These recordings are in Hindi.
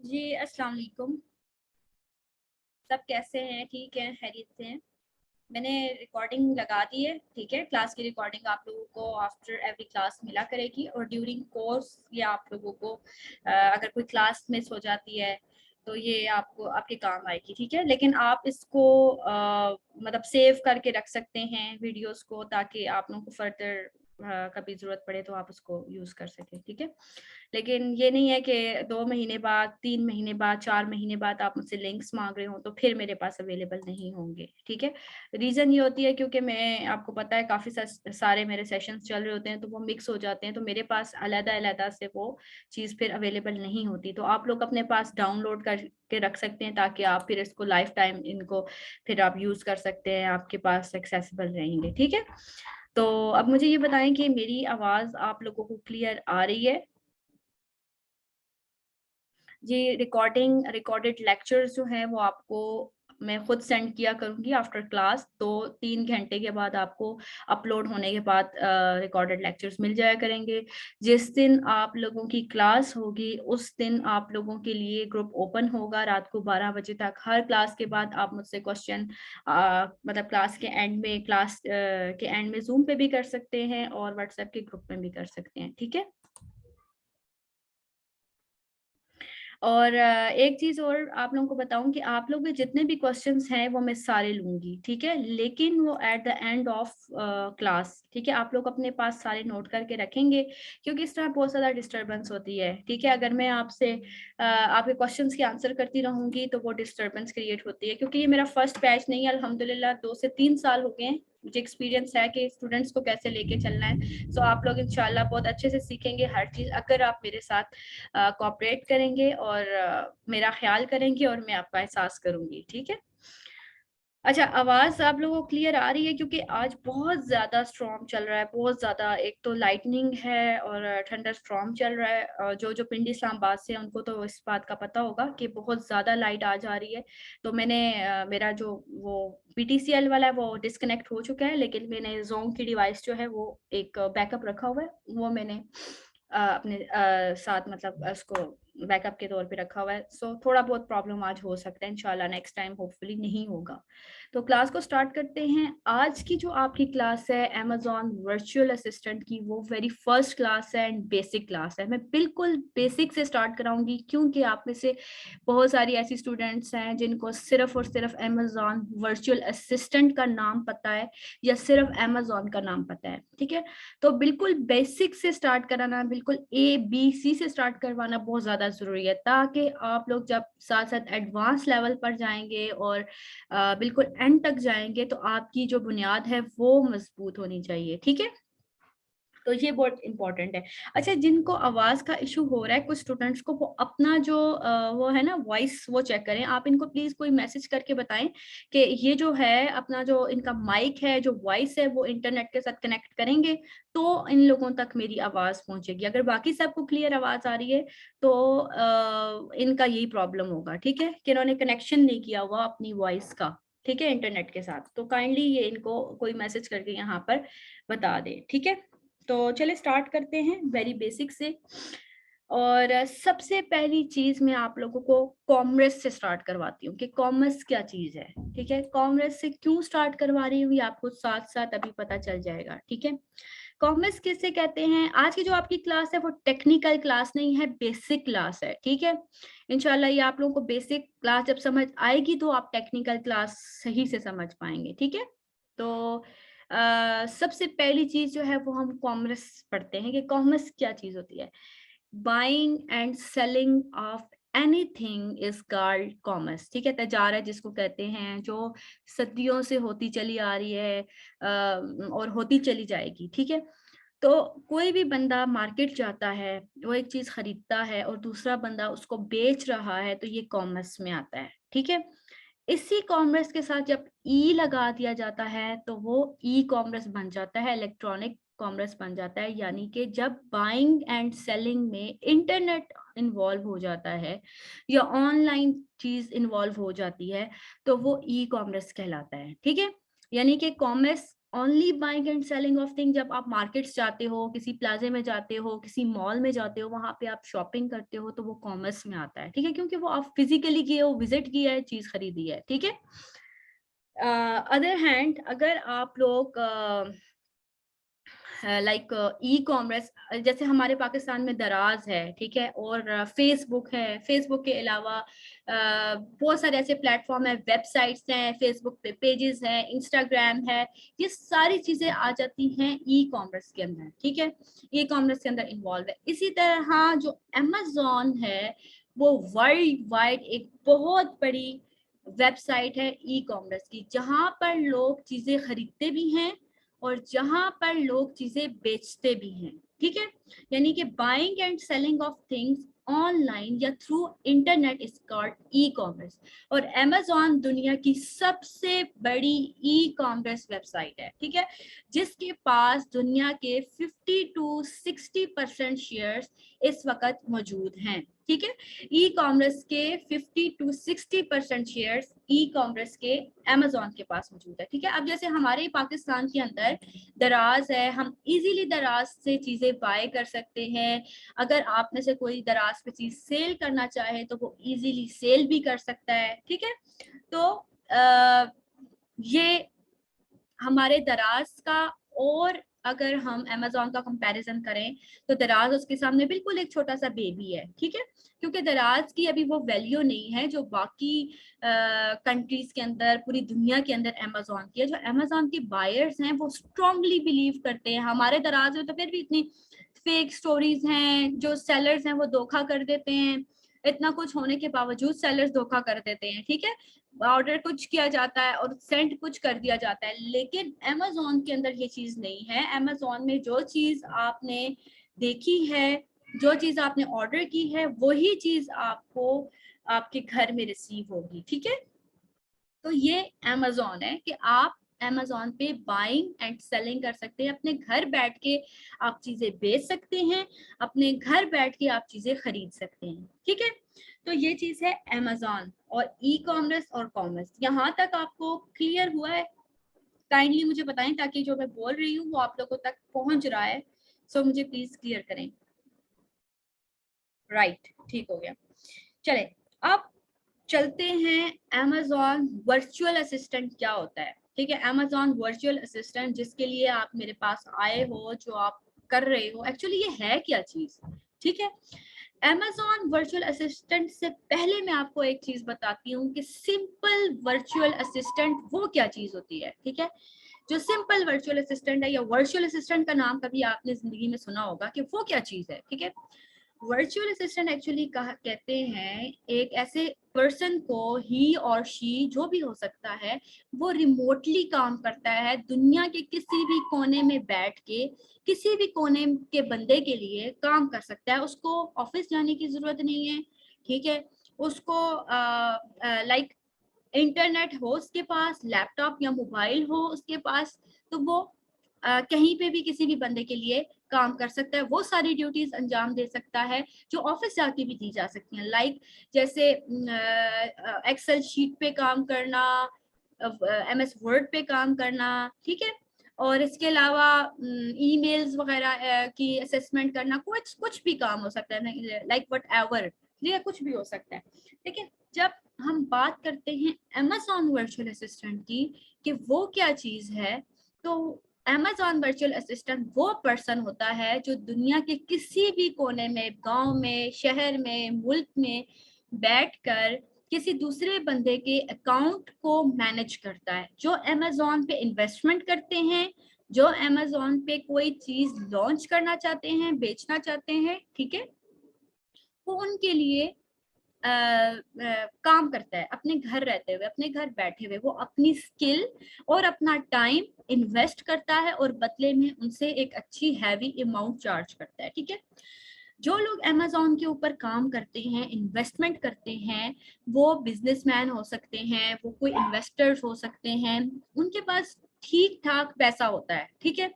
जी अस्सलाम वालेकुम। सब कैसे हैं? ठीक है, खैरियत से हैं। मैंने रिकॉर्डिंग लगा दी है, ठीक है। क्लास की रिकॉर्डिंग आप लोगों को आफ्टर एवरी क्लास मिला करेगी, और ड्यूरिंग कोर्स या आप लोगों को अगर कोई क्लास मिस हो जाती है तो ये आपको आपके काम आएगी, ठीक है। लेकिन आप इसको मतलब सेव करके रख सकते हैं वीडियोस को, ताकि आप लोगों को फर्दर कभी ज़रूरत पड़े तो आप उसको यूज़ कर सकें, ठीक है। लेकिन ये नहीं है कि 2 महीने बाद, 3 महीने बाद, 4 महीने बाद आप मुझसे लिंक्स माँग रहे हो तो फिर मेरे पास अवेलेबल नहीं होंगे, ठीक है। रीज़न ये होती है क्योंकि मैं आपको पता है काफ़ी सारे मेरे सेशंस चल रहे होते हैं, तो वो मिक्स हो जाते हैं, तो मेरे पास अलग-अलग से वो चीज़ फिर अवेलेबल नहीं होती। तो आप लोग अपने पास डाउनलोड करके रख सकते हैं, ताकि आप फिर इसको लाइफ टाइम इनको फिर आप यूज़ कर सकते हैं, आपके पास एक्सेसिबल रहेंगे, ठीक है। तो अब मुझे ये बताएँ कि मेरी आवाज़ आप लोगों को क्लियर आ रही है? जी, रिकॉर्डेड लेक्चर्स जो हैं वो आपको मैं खुद सेंड किया करूँगी आफ्टर क्लास। तो 3 घंटे के बाद आपको अपलोड होने के बाद रिकॉर्डेड लेक्चर्स मिल जाया करेंगे। जिस दिन आप लोगों की क्लास होगी उस दिन आप लोगों के लिए ग्रुप ओपन होगा रात को 12 बजे तक। हर क्लास के बाद आप मुझसे क्वेश्चन मतलब क्लास के एंड में ज़ूम पे भी कर सकते हैं और व्हाट्सएप के ग्रुप में भी कर सकते हैं, ठीक है? और एक चीज़ और आप लोगों को बताऊँ कि आप लोग के जितने भी क्वेश्चंस हैं वो मैं सारे लूँगी, ठीक है? लेकिन वो at the end of class, ठीक है? आप लोग अपने पास सारे नोट करके रखेंगे, क्योंकि इस तरह बहुत ज़्यादा डिस्टर्बेंस होती है, ठीक है? अगर मैं आपसे आपके क्वेश्चंस के आंसर करती रहूँगी तो वो डिस्टर्बेंस क्रिएट होती है, क्योंकि ये मेरा फर्स्ट बैच नहीं है। अल्हम्दुलिल्लाह 2 से 3 साल हो गए हैं, मुझे एक्सपीरियंस है कि स्टूडेंट्स को कैसे लेके चलना है। सो आप लोग इंशाल्लाह बहुत अच्छे से सीखेंगे हर चीज़, अगर आप मेरे साथ कोऑपरेट करेंगे और मेरा ख़्याल करेंगे और मैं आपका एहसास करूँगी, ठीक है? अच्छा, आवाज़ आप लोगों को क्लियर आ रही है? क्योंकि आज बहुत ज़्यादा स्टॉर्म चल रहा है, बहुत ज़्यादा। एक तो लाइटनिंग है और थंडर स्टॉर्म चल रहा है। जो पिंडी इस्लामाबाद से हैं उनको तो इस बात का पता होगा कि बहुत ज़्यादा लाइट आ जा रही है। तो मैंने मेरा जो वो पीटीसीएल वाला है वो डिस्कनेक्ट हो चुका है, लेकिन मैंने ज़ोम की डिवाइस जो है वो एक बैकअप रखा हुआ है, वो मैंने अपने साथ मतलब उसको बैकअप के तौर पे रखा हुआ है। सो थोड़ा बहुत प्रॉब्लम आज हो सकता है, इंशाल्लाह नेक्स्ट टाइम होपफुली नहीं होगा। तो क्लास को स्टार्ट करते हैं। आज की जो आपकी क्लास है अमेज़न वर्चुअल असिस्टेंट की, वो वेरी फर्स्ट क्लास है एंड बेसिक क्लास है। मैं बिल्कुल बेसिक से स्टार्ट कराऊँगी, क्योंकि आप में से बहुत सारी ऐसी स्टूडेंट्स हैं जिनको सिर्फ़ और सिर्फ़ अमेज़न वर्चुअल असिस्टेंट का नाम पता है, या सिर्फ़ अमेज़न का नाम पता है, ठीक है? तो बिल्कुल बेसिक से स्टार्ट कराना, बिल्कुल एबीसी से स्टार्ट करवाना बहुत ज़्यादा ज़रूरी है, ताकि आप लोग जब साथ-साथ एडवांस लेवल पर जाएँगे और बिल्कुल एंड तक जाएँगे तो आपकी जो बुनियाद है वो मज़बूत होनी चाहिए, ठीक है? तो ये बहुत इम्पोर्टेंट है। अच्छा, जिनको आवाज़ का इश्यू हो रहा है कुछ स्टूडेंट्स को, वो अपना जो वो है ना वॉइस, वो चेक करें। आप इनको प्लीज़ कोई मैसेज करके बताएँ कि ये जो है अपना जो इनका माइक है, जो वॉइस है, वो इंटरनेट के साथ कनेक्ट करेंगे तो इन लोगों तक मेरी आवाज़ पहुँचेगी। अगर बाकी सबको क्लियर आवाज़ आ रही है तो इनका यही प्रॉब्लम होगा, ठीक है? कि इन्होंने कनेक्शन नहीं किया हुआ अपनी वॉइस का, ठीक है, इंटरनेट के साथ। तो काइंडली ये इनको कोई मैसेज करके यहाँ पर बता दें, ठीक है? तो चलिए स्टार्ट करते हैं वेरी बेसिक से। और सबसे पहली चीज़ मैं आप लोगों को कॉमर्स से स्टार्ट करवाती हूँ कि कॉमर्स क्या चीज़ है, ठीक है? कॉमर्स से क्यों स्टार्ट करवा रही हूँ ये आपको साथ-साथ अभी पता चल जाएगा, ठीक है? कॉमर्स किसे कहते हैं? आज की जो आपकी क्लास है वो टेक्निकल क्लास नहीं है, बेसिक क्लास है, ठीक है? इंशाल्लाह ये आप लोगों को बेसिक क्लास जब समझ आएगी तो आप टेक्निकल क्लास सही से समझ पाएँगे, ठीक है? तो सबसे पहली चीज़ जो है वो हम कॉमर्स पढ़ते हैं कि कॉमर्स क्या चीज़ होती है। Buying and selling of anything is called commerce, ठीक है? तजारत जिसको कहते हैं, जो सदियों से होती चली आ रही है और होती चली जाएगी, ठीक है? तो कोई भी बंदा मार्केट जाता है, वो एक चीज़ खरीदता है और दूसरा बंदा उसको बेच रहा है, तो ये कॉमर्स में आता है, ठीक है? इसी कॉमर्स के साथ जब ई लगा दिया जाता है तो वो ई कॉमर्स बन जाता है, इलेक्ट्रॉनिक कॉमर्स बन जाता है। यानी कि जब बाइंग एंड सेलिंग में इंटरनेट इन्वॉल्व हो जाता है या ऑनलाइन चीज़ इन्वॉल्व हो जाती है, तो वो ई कॉमर्स कहलाता है, ठीक है? यानी कि commerce only buying and selling of thing, जब आप मार्केट्स जाते हो, किसी प्लाजे में जाते हो, किसी मॉल में जाते हो, वहां पे आप शॉपिंग करते हो, तो वो कॉमर्स में आता है, ठीक है, क्योंकि वो आप फिजिकली गए हो, विजिट किया है, चीज खरीदी है, ठीक है। अदर हैंड अगर आप लोग लाइक ई कॉमर्स, जैसे हमारे पाकिस्तान में दराज है, ठीक है, और फेसबुक है, फेसबुक के अलावा बहुत सारे ऐसे प्लेटफॉर्म है, वेबसाइट्स हैं, फेसबुक पे पेजेस हैं, इंस्टाग्राम है, ये सारी चीजें आ जाती हैं ई कॉमर्स के अंदर, ठीक है, ई कॉमर्स के अंदर इन्वॉल्व है। इसी तरह जो अमेजोन है वो वर्ल्ड वाइड एक बहुत बड़ी वेबसाइट है ई कॉमर्स की, जहां पर लोग चीजें खरीदते भी हैं और जहां पर लोग चीजें बेचते भी हैं, ठीक है। यानी कि buying and selling of things online या through internet is called e commerce. और अमेजोन दुनिया की सबसे बड़ी ई कॉमर्स वेबसाइट है, ठीक है, जिसके पास दुनिया के 50 to 60% शेयर्स इस वक्त मौजूद हैं, ठीक है। ई कॉमर्स के 50 to 60% शेयर्स ई कॉमर्स के अमेजोन के पास मौजूद है, ठीक है। अब जैसे हमारे पाकिस्तान के अंदर दराज है, हम इजीली दराज से चीजें बाय कर सकते हैं। अगर आप में से कोई दराज पे चीज सेल करना चाहे तो वो इजीली सेल भी कर सकता है, ठीक है। तो ये हमारे दराज का, और अगर हम अमेजोन का कंपैरिजन करें तो दराज उसके सामने बिल्कुल एक छोटा सा बेबी है, ठीक है, क्योंकि दराज की अभी वो वैल्यू नहीं है जो बाकी कंट्रीज के अंदर, पूरी दुनिया के अंदर अमेजोन की है। जो अमेजोन के बायर्स हैं वो स्ट्रांगली बिलीव करते हैं, हमारे दराज में तो फिर भी इतनी फेक स्टोरीज हैं, जो सेलर्स हैं वो धोखा कर देते हैं, इतना कुछ होने के बावजूद सेलर्स धोखा कर देते हैं, ठीक है। ऑर्डर कुछ किया जाता है और सेंड कुछ कर दिया जाता है, लेकिन अमेजोन के अंदर ये चीज नहीं है। अमेजोन में जो चीज आपने देखी है, जो चीज आपने ऑर्डर की है, वही चीज आपको आपके घर में रिसीव होगी, ठीक है। तो ये अमेजोन है कि आप अमेजोन पे बाइंग एंड सेलिंग कर सकते हैं, अपने घर बैठ के आप चीजें बेच सकते हैं, अपने घर बैठ के आप चीजें खरीद सकते हैं, ठीक है। तो ये चीज है अमेजोन और ई कॉमर्स और कॉमर्स। यहाँ तक आपको क्लियर हुआ है? काइंडली मुझे बताएं, ताकि जो मैं बोल रही हूँ वो आप लोगों तक पहुंच रहा है। सो मुझे प्लीज क्लियर करें। राइट, ठीक हो गया। चले, अब चलते हैं अमेजोन वर्चुअल असिस्टेंट क्या होता है, ठीक है। अमेजोन वर्चुअल असिस्टेंट जिसके लिए आप मेरे पास आए हो, जो आप कर रहे हो, एक्चुअली ये है क्या चीज, ठीक है। अमेजोन वर्चुअल असिस्टेंट से पहले मैं आपको एक चीज बताती हूँ कि सिंपल वर्चुअल असिस्टेंट वो क्या चीज होती है, ठीक है। जो सिंपल वर्चुअल असिस्टेंट है या वर्चुअल असिस्टेंट का नाम कभी आपने जिंदगी में सुना होगा कि वो क्या चीज है, ठीक है। वर्चुअल असिस्टेंट एक्चुअली कहते हैं एक ऐसे पर्सन को, ही और शी जो भी हो सकता है, वो रिमोटली काम करता है, दुनिया के किसी भी कोने में बैठ के किसी भी कोने के बंदे के लिए काम कर सकता है। उसको ऑफिस जाने की जरूरत नहीं है, ठीक है। उसको लाइक इंटरनेट हो उसके पास, लैपटॉप या मोबाइल हो उसके पास, तो वो कहीं पे भी किसी भी बंदे के लिए काम कर सकता है, वो सारी ड्यूटीज अंजाम दे सकता है जो ऑफिस जाके भी दी जा सकती हैं। लाइक जैसे एक्सेल शीट पे काम करना, MS वर्ड पे काम करना, ठीक है। और इसके अलावा ईमेल्स वगैरह की असेसमेंट करना, कुछ कुछ भी काम हो सकता है, लाइक वट एवर, ठीक है, कुछ भी हो सकता है। लेकिन जब हम बात करते हैं अमेजोन वर्चुअल असिस्टेंट की कि वो क्या चीज है, तो अमेजोन वर्चुअल असिस्टेंट वो पर्सन होता है जो दुनिया के किसी भी कोने में, गांव में, शहर में, मुल्क में बैठकर किसी दूसरे बंदे के अकाउंट को मैनेज करता है। जो अमेजोन पे इन्वेस्टमेंट करते हैं, जो अमेजोन पे कोई चीज लॉन्च करना चाहते हैं, बेचना चाहते हैं, ठीक है, वो उनके लिए काम करता है, अपने घर रहते हुए, अपने घर बैठे हुए। वो अपनी स्किल और अपना टाइम इन्वेस्ट करता है और बदले में उनसे एक अच्छी हैवी अमाउंट चार्ज करता है, ठीक है। जो लोग अमेजोन के ऊपर काम करते हैं, इन्वेस्टमेंट करते हैं, वो बिजनेसमैन हो सकते हैं, वो कोई इन्वेस्टर्स हो सकते हैं, उनके पास ठीक ठाक पैसा होता है, ठीक है।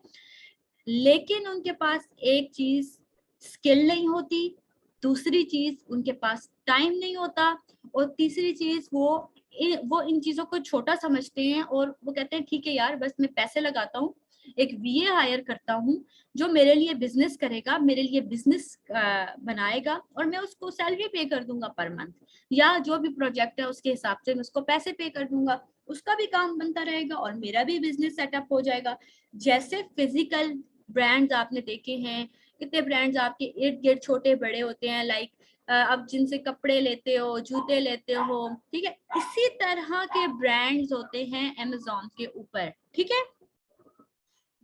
लेकिन उनके पास एक चीज, स्किल नहीं होती, दूसरी चीज उनके पास टाइम नहीं होता, और तीसरी चीज वो इन चीजों को छोटा समझते हैं और वो कहते हैं ठीक है यार, बस मैं पैसे लगाता हूँ, एक वीए हायर करता हूँ जो मेरे लिए बिजनेस करेगा, मेरे लिए बिजनेस बनाएगा, और मैं उसको सैलरी पे कर दूंगा पर मंथ, या जो भी प्रोजेक्ट है उसके हिसाब से मैं उसको पैसे पे कर दूंगा, उसका भी काम बनता रहेगा और मेरा भी बिजनेस सेटअप हो जाएगा। जैसे फिजिकल ब्रांड्स आपने देखे हैं, कितने ब्रांड्स आपके इर्द गिर्द छोटे बड़े होते हैं, लाइक अब जिनसे कपड़े लेते हो, जूते लेते हो, ठीक है, इसी तरह के ब्रांड्स होते हैं अमेजोन के ऊपर, ठीक है।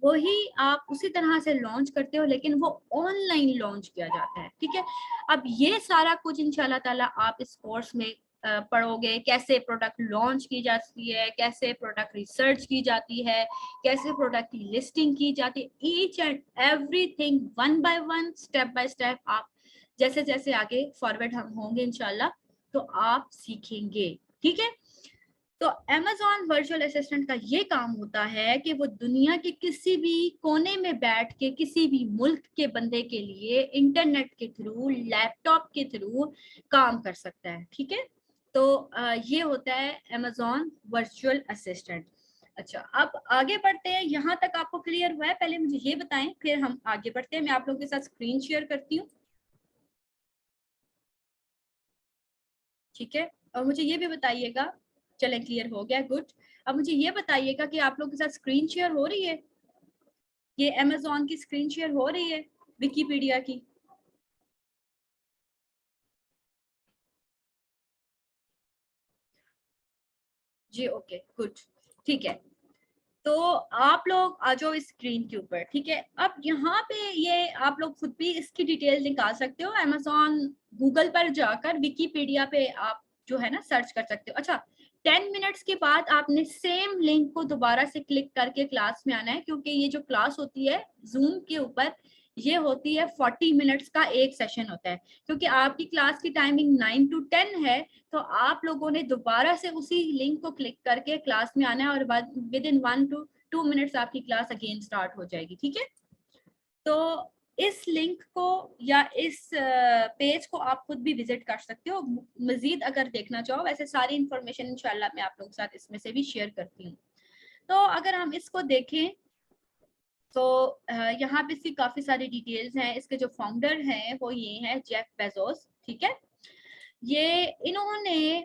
वही आप उसी तरह से लॉन्च करते हो, लेकिन वो ऑनलाइन लॉन्च किया जाता है, ठीक है। अब ये सारा कुछ इंशाल्लाह ताला आप इस कोर्स में पढ़ोगे, कैसे प्रोडक्ट लॉन्च की जाती है, कैसे प्रोडक्ट रिसर्च की जाती है, कैसे प्रोडक्ट की लिस्टिंग की जाती है, each and everything one by one, step by step आप जैसे जैसे आगे फॉरवर्ड हम होंगे इंशाल्लाह तो आप सीखेंगे, ठीक है। तो Amazon वर्चुअल असिस्टेंट का ये काम होता है कि वो दुनिया के किसी भी कोने में बैठ के किसी भी मुल्क के बंदे के लिए इंटरनेट के थ्रू, लैपटॉप के थ्रू काम कर सकता है, ठीक है। तो ये होता है Amazon वर्चुअल असिस्टेंट। अच्छा, अब आगे बढ़ते हैं, यहाँ तक आपको क्लियर हुआ है? पहले मुझे ये बताएं, फिर हम आगे बढ़ते हैं। मैं आप लोगों के साथ स्क्रीन शेयर करती हूँ, ठीक है। और मुझे ये भी बताइएगा, चले क्लियर हो गया, गुड। अब मुझे ये बताइएगा कि आप लोगों के साथ स्क्रीन शेयर हो रही है, ये अमेजोन की स्क्रीन शेयर हो रही है, विकीपीडिया की? जी ओके, गुड, ठीक है। तो आप लोग आ जाओ इस स्क्रीन के ऊपर, ठीक है। अब यहाँ पे ये आप लोग खुद भी इसकी डिटेल निकाल सकते हो, अमेजोन गूगल पर जाकर विकीपीडिया पे आप जो है ना सर्च कर सकते हो। अच्छा, 10 मिनट्स के बाद आपने सेम लिंक को दोबारा से क्लिक करके क्लास में आना है, क्योंकि ये जो क्लास होती है जूम के ऊपर, ये होती है 40 मिनट्स का एक सेशन होता है। क्योंकि आपकी क्लास की टाइमिंग 9 to 10 है, तो आप लोगों ने दोबारा से उसी लिंक को क्लिक करके क्लास में आना है, और बाद विद इन 1 to 2 मिनट्स आपकी क्लास अगेन स्टार्ट हो जाएगी, ठीक है। तो इस लिंक को या इस पेज को आप खुद भी विजिट कर सकते हो, मजीद अगर देखना चाहो। वैसे सारी इंफॉर्मेशन इंशाल्लाह मैं आप लोगों के साथ इसमें से भी शेयर करती हूँ। तो अगर हम इसको देखें तो यहाँ पे इसकी काफी सारी डिटेल्स हैं। इसके जो फाउंडर हैं वो ये हैं, जेफ बेजोस, ठीक है। ये इन्होंने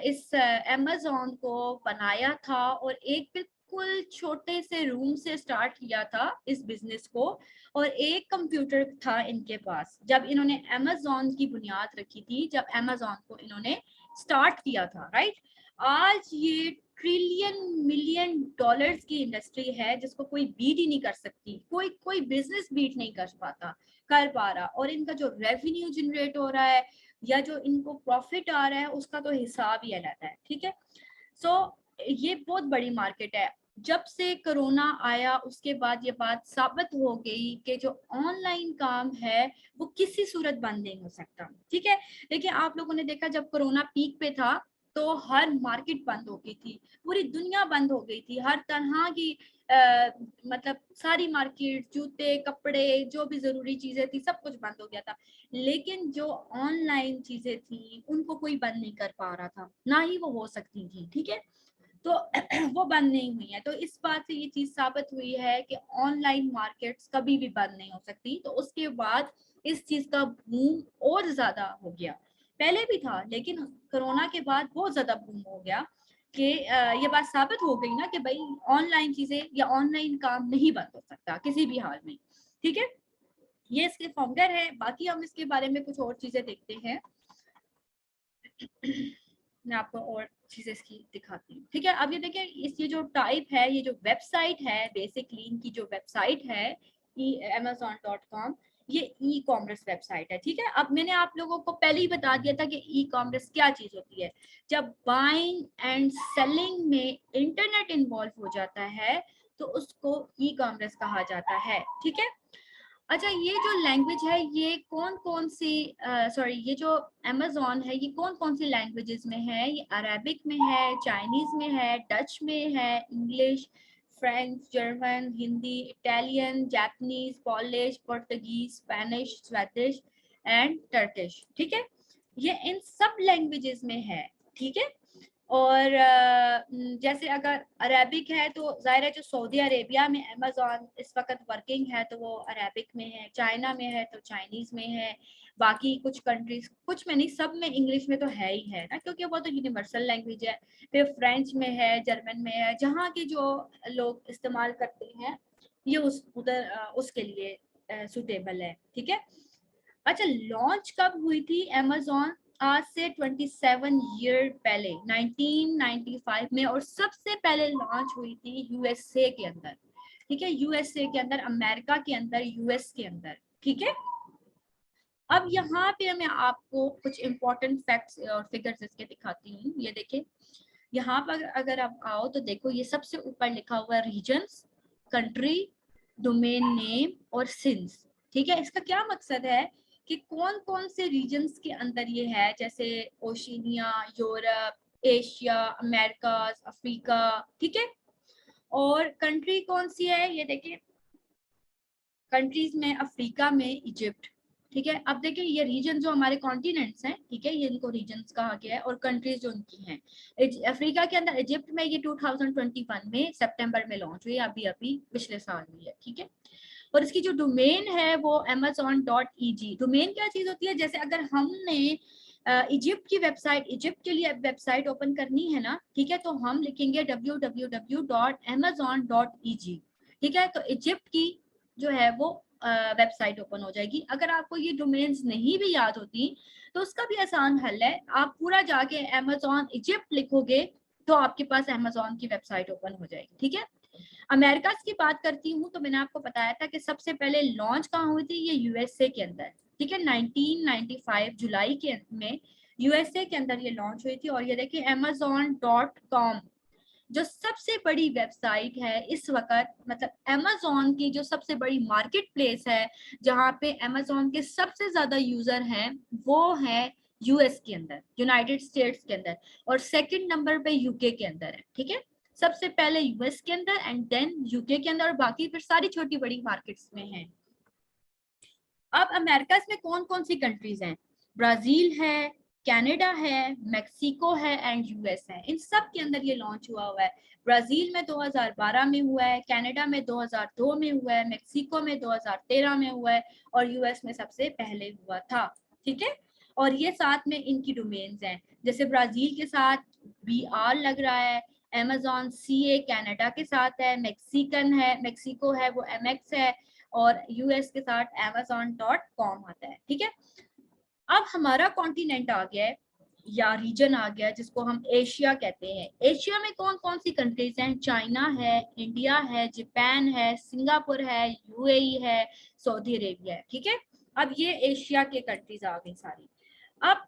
इस अमेज़न को बनाया था और एक बिल्कुल छोटे से रूम से स्टार्ट किया था इस बिजनेस को, और एक कंप्यूटर था इनके पास जब इन्होंने अमेज़न की बुनियाद रखी थी, जब अमेज़न को इन्होंने स्टार्ट किया था, राइट। आज ये ट्रिलियन मिलियन डॉलर्स की इंडस्ट्री है जिसको कोई बीट ही नहीं कर सकती, कोई कोई बिजनेस बीट नहीं कर पा रहा। और इनका जो रेवेन्यू जनरेट हो रहा है या जो इनको प्रॉफिट आ रहा है उसका तो हिसाब ही अलग है, ठीक है। सो ये बहुत बड़ी मार्केट है। जब से कोरोना आया उसके बाद ये बात साबित हो गई कि जो ऑनलाइन काम है वो किसी सूरत बंद नहीं हो सकता, ठीक है। देखिए, आप लोगों ने देखा जब कोरोना पीक पे था तो हर मार्केट बंद हो गई थी, पूरी दुनिया बंद हो गई थी, हर तरह की मतलब सारी मार्केट, जूते, कपड़े, जो भी जरूरी चीजें थी सब कुछ बंद हो गया था। लेकिन जो ऑनलाइन चीजें थी उनको कोई बंद नहीं कर पा रहा था, ना ही वो हो सकती थी, ठीक है। तो वो बंद नहीं हुई है। तो इस बात से ये चीज साबित हुई है कि ऑनलाइन मार्केट्स कभी भी बंद नहीं हो सकती। तो उसके बाद इस चीज का बूम और ज्यादा हो गया, पहले भी था लेकिन कोरोना के बाद बहुत ज्यादा बूम हो गया कि ये बात साबित हो गई ना कि भाई ऑनलाइन चीजें या ऑनलाइन काम नहीं बंद हो सकता किसी भी हाल में, ठीक है। ये इसके फाउंडर है। बाकी हम इसके बारे में कुछ और चीजें देखते हैं। मैं आपको और चीजें इसकी दिखाती हूँ, ठीक है। अब ये देखिए, इस ये जो टाइप है, ये जो वेबसाइट है, बेसिकली इनकी जो वेबसाइट है amazon.com, ये ई कॉमर्स वेबसाइट है, ठीक है। अब मैंने आप लोगों को पहले ही बता दिया था कि ई कॉमर्स क्या चीज होती है। जब बाइंग एंड सेलिंग में इंटरनेट इन्वॉल्व हो जाता है तो उसको ई कॉमर्स कहा जाता है, ठीक है। अच्छा, ये जो लैंग्वेज है ये कौन कौन सी सॉरी, ये जो अमेज़न है ये कौन कौन सी लैंग्वेजेस में है? ये अरेबिक में है, चाइनीज में है, डच में है, English, French, German, Hindi, Italian, Japanese, Polish, Portuguese, Spanish, Swedish, and Turkish, ठीक है। ये इन सब लैंग्वेजेस में है, ठीक है। और जैसे अगर अरेबिक है तो जाहिर है जो सऊदी अरेबिया में अमेज़न इस वक्त वर्किंग है तो वो अरेबिक में है, चाइना में है तो चाइनीज में है, बाकी कुछ कंट्रीज, कुछ में नहीं, सब में इंग्लिश में तो है ही है ना, क्योंकि वो तो यूनिवर्सल लैंग्वेज है। फिर फ्रेंच में है, जर्मन में है, जहाँ के जो लोग इस्तेमाल करते हैं ये उस उधर उसके लिए सुटेबल है, ठीक है। अच्छा, लॉन्च कब हुई थी अमेज़न? आज से 27 ईयर पहले 1995 में, और सबसे पहले लॉन्च हुई थी यूएसए के अंदर, ठीक है। यूएसए के अंदर, अमेरिका के अंदर, यूएस के अंदर, ठीक है। अब यहाँ पे मैं आपको कुछ इंपॉर्टेंट फैक्ट्स और फिगर्स इसके दिखाती हूँ। ये देखिए, यहाँ पर अगर आप आओ तो देखो, ये सबसे ऊपर लिखा हुआ है रीजन्स, कंट्री, डोमेन नेम और सिंस, ठीक है। इसका क्या मकसद है कि कौन कौन से रीजन्स के अंदर ये है, जैसे Oceania, Europe, Asia, Americas, Africa, ठीक है। और कंट्री कौन सी है, ये देखिए, कंट्रीज में अफ्रीका में इजिप्ट, ठीक है। अब देखिए ये रीजन जो हमारे कॉन्टिनेंट्स हैं, ठीक है, ये इनको रीजन्स कहा गया है, और कंट्रीज जो उनकी हैं, अफ्रीका के अंदर इजिप्ट में ये 2021 में सितंबर में लॉन्च हुई, अभी अभी पिछले साल हुई है, ठीक है। और इसकी जो डोमेन है वो amazon.eg। डोमेन क्या चीज होती है, जैसे अगर हमने इजिप्ट की वेबसाइट, इजिप्ट के लिए वेबसाइट ओपन करनी है ना, ठीक है, तो हम लिखेंगे www.amazon.eg, ठीक है। तो इजिप्ट की जो है वो वेबसाइट ओपन हो जाएगी। अगर आपको ये डोमेन्स नहीं भी याद होती तो उसका भी आसान हल है, आप पूरा जाके अमेज़न इजिप्ट लिखोगे तो आपके पास अमेज़न की वेबसाइट ओपन हो जाएगी, ठीक है। अमेरिका की बात करती हूँ तो मैंने आपको बताया था कि सबसे पहले लॉन्च कहाँ हुई थी, ये यूएसए के अंदर, ठीक है। 1995 जुलाई के में यूएसए के अंदर ये लॉन्च हुई थी। और ये देखिए amazon.com जो सबसे बड़ी वेबसाइट है इस वक्त, मतलब अमेज़न की जो सबसे बड़ी मार्केट प्लेस है जहाँ पे अमेज़न के सबसे ज्यादा यूजर हैं, वो है यूएस के अंदर, यूनाइटेड स्टेट्स के अंदर, और सेकंड नंबर पे यूके के अंदर है, ठीक है। सबसे पहले यूएस के अंदर एंड देन यूके के अंदर, और बाकी फिर सारी छोटी बड़ी मार्केट्स में है। अब अमेरिका में कौन कौन सी कंट्रीज हैं? ब्राजील है, कनाडा है, मेक्सिको है एंड यूएस है। इन सब के अंदर ये लॉन्च हुआ है। ब्राजील में 2012 में हुआ है, कनाडा में 2002 में हुआ है, मेक्सिको में 2013 में हुआ है, और यूएस में सबसे पहले हुआ था, ठीक है। और ये साथ में इनकी डोमेन्स हैं, जैसे ब्राजील के साथ BR लग रहा है, अमेज़न CA कनाडा के साथ है, मेक्सिकन है, मेक्सिको है वो MX है, और यूएस के साथ amazon.com आता है, ठीक है। अब हमारा कॉन्टिनेंट आ गया है या रीजन आ गया जिसको हम एशिया कहते हैं। एशिया में कौन कौन सी कंट्रीज हैं? चाइना है, इंडिया है, जापान है, सिंगापुर है, यूएई है, सऊदी अरेबिया है, ठीक है। अब ये एशिया के कंट्रीज आ गई सारी। अब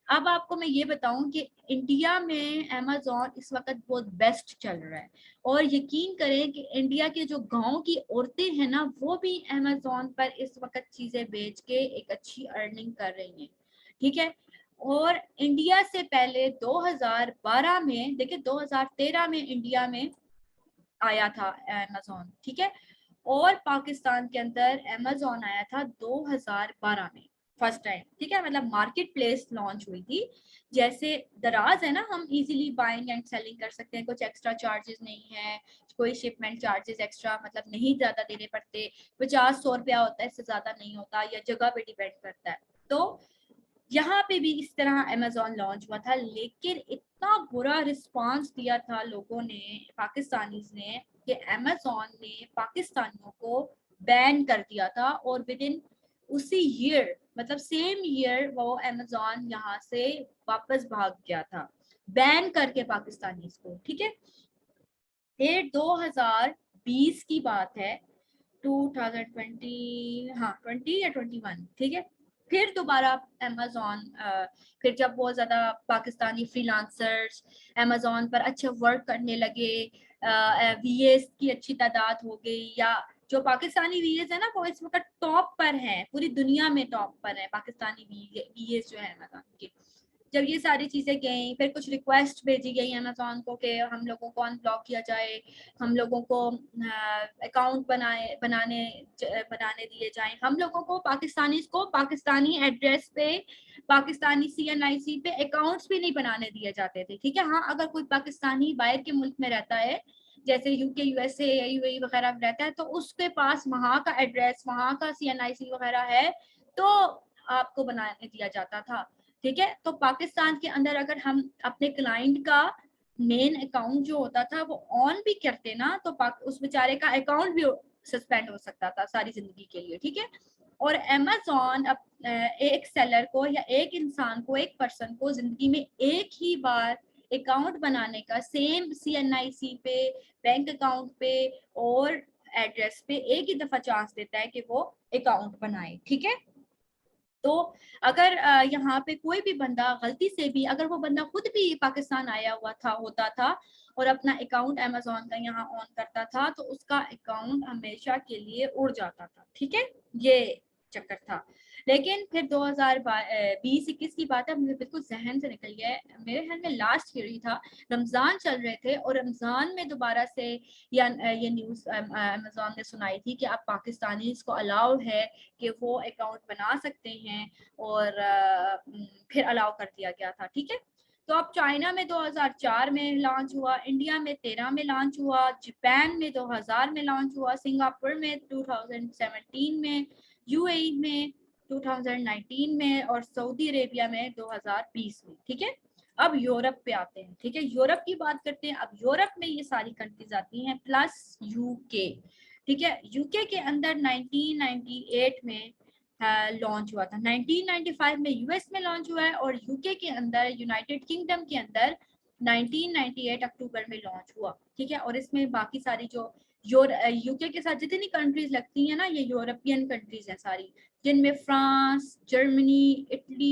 अब आपको मैं ये बताऊं कि इंडिया में अमेज़न इस वक्त बहुत बेस्ट चल रहा है, और यकीन करें कि इंडिया के जो गांव की औरतें हैं ना, वो भी अमेज़न पर इस वक्त चीजें बेच के एक अच्छी अर्निंग कर रही हैं, ठीक है। और इंडिया से पहले 2012 में, देखिए 2013 में इंडिया में आया था अमेज़न, ठीक है। और पाकिस्तान के अंदर अमेज़न आया था 2012 में फर्स्ट टाइम, ठीक है। मतलब मार्केट प्लेस लॉन्च हुई थी, जैसे दराज है ना, हम इजीली बाइंग एंड सेलिंग कर सकते हैं, कुछ एक्स्ट्रा चार्जेस नहीं है, कोई शिपमेंट चार्जेस एक्स्ट्रा मतलब नहीं ज्यादा देने पड़ते, 50-100 रुपया होता है, इससे ज्यादा नहीं होता, या जगह पे डिपेंड करता है। तो यहाँ पे भी इस तरह अमेज़न लॉन्च हुआ था, लेकिन इतना बुरा रिस्पांस दिया था लोगों ने, पाकिस्तानीज ने, कि अमेज़न ने पाकिस्तानियों को बैन कर दिया था, और विद इन उसी ईयर, मतलब सेम ईयर, वो अमेज़न यहाँ से वापस भाग गया था, बैन करके पाकिस्तानीज को, ठीक है। फिर 2020 की बात है, 2020, हाँ 20 या 21, ठीक है। फिर दोबारा अमेज़न, फिर जब बहुत ज्यादा पाकिस्तानी फ्रीलांसर्स अमेज़न पर अच्छे वर्क करने लगे, VAs की अच्छी तादाद हो गई, या जो पाकिस्तानी VAs है ना वो इस वक्त टॉप पर हैं, पूरी दुनिया में टॉप पर है पाकिस्तानी VAs जो है अमेज़न के। जब ये सारी चीजें गई, फिर कुछ रिक्वेस्ट भेजी गई अमेजोन को कि हम लोगों को अनब्लॉक किया जाए, हम लोगों को अकाउंट बनाने दिए जाएं, हम लोगों को पाकिस्तानी एड्रेस पे, पाकिस्तानी CNIC पे अकाउंट्स भी नहीं बनाने दिए जाते थे। ठीक है, हाँ अगर कोई पाकिस्तानी बाहर के मुल्क में रहता है, जैसे UK, USA या UAE वगैरह में रहता है, तो उसके पास वहां का एड्रेस, वहां का CNIC वगैरह है, तो आपको बनाने दिया जाता था। ठीक है, तो पाकिस्तान के अंदर अगर हम अपने क्लाइंट का मेन अकाउंट जो होता था वो ऑन भी करते ना, तो उस बेचारे का अकाउंट भी सस्पेंड हो सकता था सारी जिंदगी के लिए। ठीक है, और अमेजोन एक सेलर को या एक इंसान को, एक पर्सन को जिंदगी में एक ही बार अकाउंट बनाने का, सेम CNIC पे, बैंक अकाउंट पे और एड्रेस पे एक ही दफा चांस देता है कि वो अकाउंट बनाए। ठीक है, तो अगर यहाँ पे कोई भी बंदा गलती से भी, अगर वो बंदा खुद भी पाकिस्तान आया हुआ था होता था और अपना अकाउंट अमेजोन का यहाँ ऑन करता था, तो उसका अकाउंट हमेशा के लिए उड़ जाता था। ठीक है, ये चक्कर था। लेकिन फिर 2020-21 की बात है, मुझे बिल्कुल जहन से निकल गया है, मेरे ख्याल में लास्ट ईयर ही था, रमजान चल रहे थे और रमजान में दोबारा से ये न्यूज अमेजोन ने सुनाई थी कि अब पाकिस्तानी को अलाउड है कि वो अकाउंट बना सकते हैं, और फिर अलाउ कर दिया गया था। ठीक है, तो अब चाइना में 2004 में लॉन्च हुआ, इंडिया में 13 में लॉन्च हुआ, जापान में 2000 में लॉन्च हुआ, सिंगापुर में 2017 में, UAE में 2019 में और सऊदी अरेबिया में 2020 में। ठीक है, अब यूरोप पे आते हैं। ठीक है, यूरोप की बात करते हैं। अब यूरोप में ये सारी कंट्रीज आती हैं प्लस UK। ठीक है, UK के अंदर 1998 में लॉन्च हुआ था, 1995 में US में लॉन्च हुआ है, और UK के अंदर, यूनाइटेड किंगडम के अंदर 1998 अक्टूबर में लॉन्च हुआ। ठीक है, और इसमें बाकी सारी जो UK के साथ जितनी कंट्रीज लगती हैं ना, ये यूरोपियन कंट्रीज हैं सारी, जिनमें फ्रांस, जर्मनी, इटली,